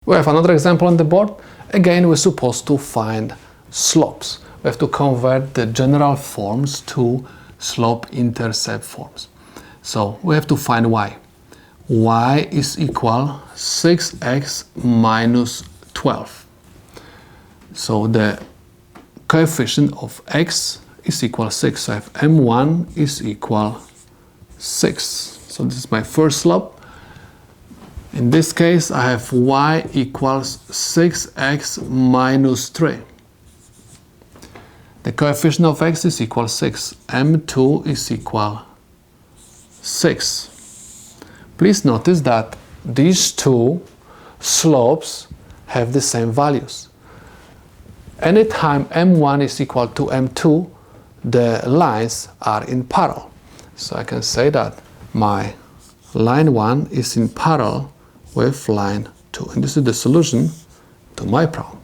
We have another example on the board. Again, we're supposed to find slopes. We have to convert the general forms to slope-intercept forms. So we have to find y. Y is equal 6x minus 12. So the coefficient of x is equal 6. So I have m1 is equal 6. So this is my first slope. In this case, I have y equals 6x minus 3. The coefficient of x is equal 6. m2 is equal 6. Please notice that these two slopes have the same values. Anytime m1 is equal to m2, the lines are in parallel. So I can say that my line 1 is in parallel with line 2. And this is the solution to my problem.